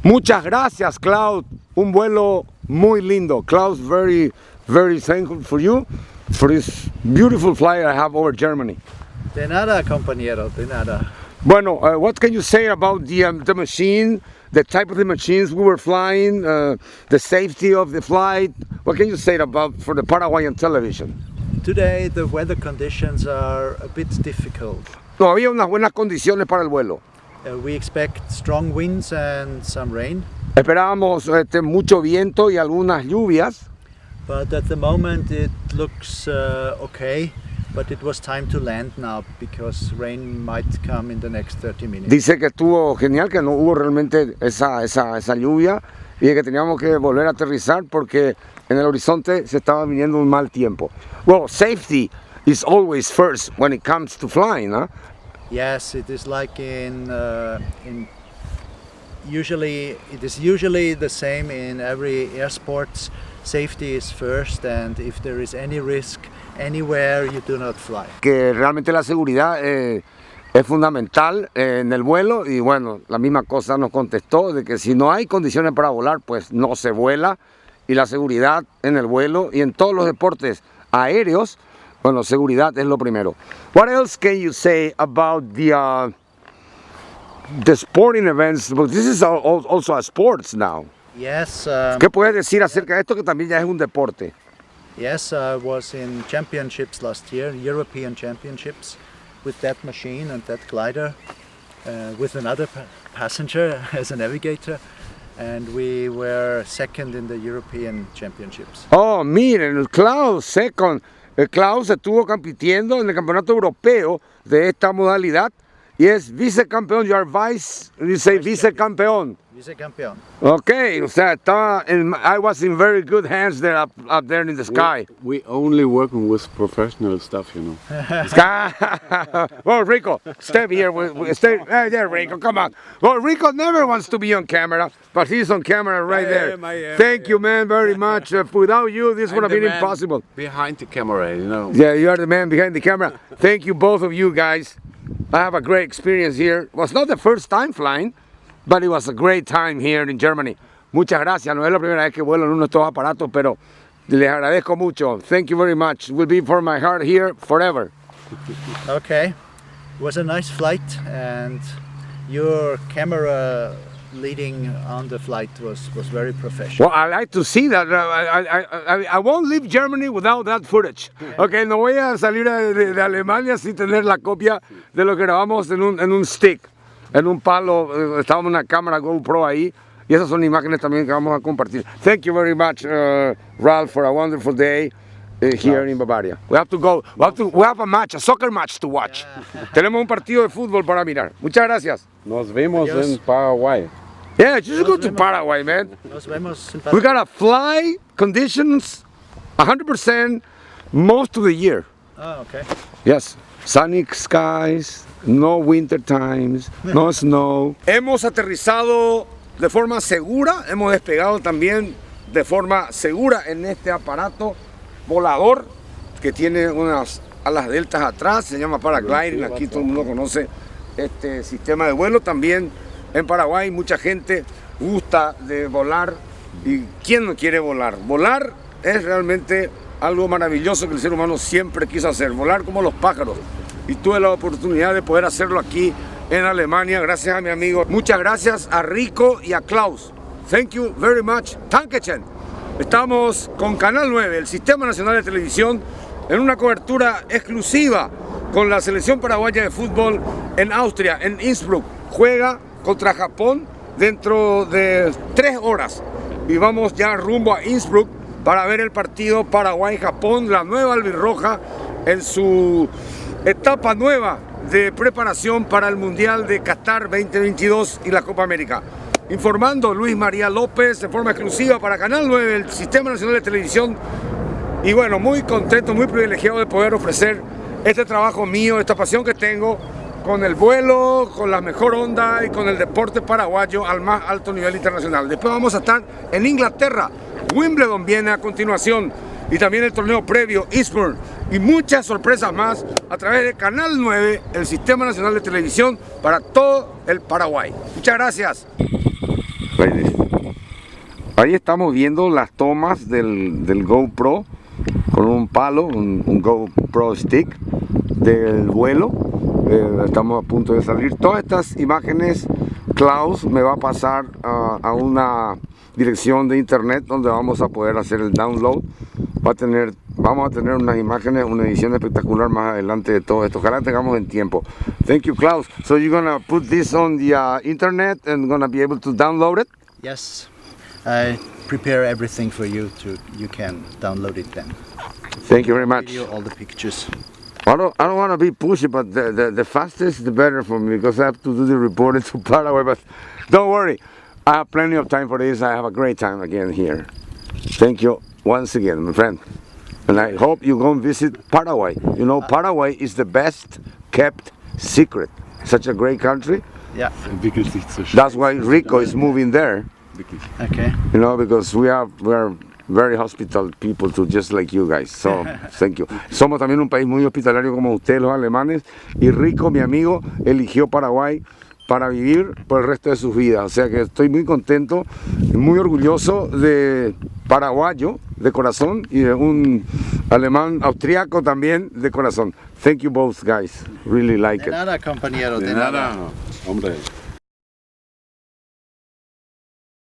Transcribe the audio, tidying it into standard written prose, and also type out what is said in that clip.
Muchas gracias, Klaus. Un vuelo muy lindo. Klaus, very thankful for you, for this beautiful flight I have over Germany. De nada, compañero, de nada. Bueno, what can you say about the machine, the type of the machines we were flying, the safety of the flight? What can you say about for the Paraguayan television? Today the weather conditions are a bit difficult. No, había unas buenas condiciones para el vuelo. We expect strong winds and some rain. Esperábamos mucho viento y algunas lluvias. But at the moment it looks okay. But it was time to land now because rain might come in the next 30 minutes. Dice que estuvo genial, que no hubo realmente esa lluvia y que teníamos que volver a aterrizar porque en el horizonte se estaba viniendo un mal tiempo. Well, safety is always first when it comes to flying, huh? Yes, it is like usually the same in every air sports. Safety is first, and if there is any risk anywhere, you do not fly. Que realmente la seguridad es fundamental en el vuelo y bueno, la misma cosa nos contestó de que si no hay condiciones para volar, pues no se vuela y la seguridad en el vuelo y en todos los deportes aéreos, bueno, seguridad es lo primero. What else can you say about the sporting events? Because this is also a sports now. Yes. ¿Qué puedes decir acerca de esto que también ya es un deporte? Yes, I was in championships last year, European championships, with that machine and that glider, with another passenger as a navigator, and we were second in the European championships. Oh, miren, Klaus, second. Klaus estuvo compitiendo en el campeonato europeo de esta modalidad y es vicecampeón. You are vicecampeón. Vice-campeón. Okay, o sea, I was in very good hands there up there in the sky. We only working with professional stuff, you know. Well, Ricco, step here. Stay there, Ricco. Come on. Well, Ricco never wants to be on camera, but he's on camera right there. Thank you, man, very much. Without you, this would have been impossible. Behind the camera, you know. Yeah, you are the man behind the camera. Thank you, both of you guys. I have a great experience here. It was not the first time flying, but it was a great time here in Germany. Muchas gracias. No es la primera vez que vuelo en uno de estos aparatos, pero les agradezco mucho. Thank you very much. It will be for my heart here forever. Okay. It was a nice flight, and your camera leading on the flight was very professional. Well, I like to see that. I won't leave Germany without that footage. Okay, no voy a salir de Alemania sin tener la copia de lo que grabamos en un stick, en un palo. Estábamos en una cámara GoPro ahí y esas son imágenes también que vamos a compartir. Thank you very much, Ralph, for a wonderful day here in Bavaria. We have to go. We have a match, a soccer match to watch. Tenemos un partido de fútbol para mirar. Muchas gracias. Nos vemos Adiós. en Paraguay. Yeah, you should go to Paraguay, man. Nos vemos en We gotta fly conditions 100% most of the year. Oh, okay. Yes, sunny skies, no winter times, no snow. Hemos aterrizado de forma segura, hemos despegado también de forma segura en este aparato volador que tiene unas alas deltas atrás, se llama paragliding, aquí todo el mundo conoce este sistema de vuelo. También en Paraguay mucha gente gusta de volar y ¿quién no quiere volar? Volar es realmente algo maravilloso que el ser humano siempre quiso hacer, volar como los pájaros, y tuve la oportunidad de poder hacerlo aquí en Alemania gracias a mi amigo. Muchas gracias a Ricco y a Klaus. Thank you very much. Dankeschön. Estamos con Canal 9, el Sistema Nacional de Televisión, en una cobertura exclusiva con la selección paraguaya de fútbol en Austria, en Innsbruck. Juega contra Japón dentro de 3 horas y vamos ya rumbo a Innsbruck para ver el partido Paraguay-Japón, la nueva albirroja en su etapa nueva de preparación para el Mundial de Qatar 2022 y la Copa América. Informando Luis María López de forma exclusiva para Canal 9, el Sistema Nacional de Televisión. Y bueno, muy contento, muy privilegiado de poder ofrecer este trabajo mío, esta pasión que tengo con el vuelo, con la mejor onda y con el deporte paraguayo al más alto nivel internacional. Después vamos a estar en Inglaterra, Wimbledon viene a continuación y también el torneo previo, Eastbourne, y muchas sorpresas más a través de Canal 9, el Sistema Nacional de Televisión para todo el Paraguay. Muchas gracias. Ahí estamos viendo las tomas del GoPro con un palo, un GoPro stick del vuelo. Estamos a punto de salir. Todas estas imágenes Klaus me va a pasar a una dirección de internet donde vamos a poder hacer el download. Vamos a tener unas imágenes, una edición espectacular más adelante de todo esto. Ojalá tengamos en tiempo. Thank you, Klaus. So you're gonna put this on the internet and gonna be able to download it? Yes, I prepare everything for you you can download it then. Thank you very much. Video, all the pictures. I don't want to be pushy, but the fastest the better for me, because I have to do the reporting to Paraguay. But don't worry, I have plenty of time for this. I have a great time again here. Thank you once again, my friend. And I hope you go and visit Paraguay. You know, Paraguay is the best kept secret. Such a great country. Yeah. That's why Ricco is moving there. Okay. You know, because we're very hospitable people too, just like you guys. So, thank you. Somos también un país muy hospitalario como ustedes, los alemanes. Y Ricco, mi amigo, eligió Paraguay para vivir por el resto de sus vidas. O sea que estoy muy contento, muy orgulloso de paraguayo de corazón y de un alemán austriaco también de corazón. Thank you both guys. Really like it. De nada, compañero. De nada, hombre.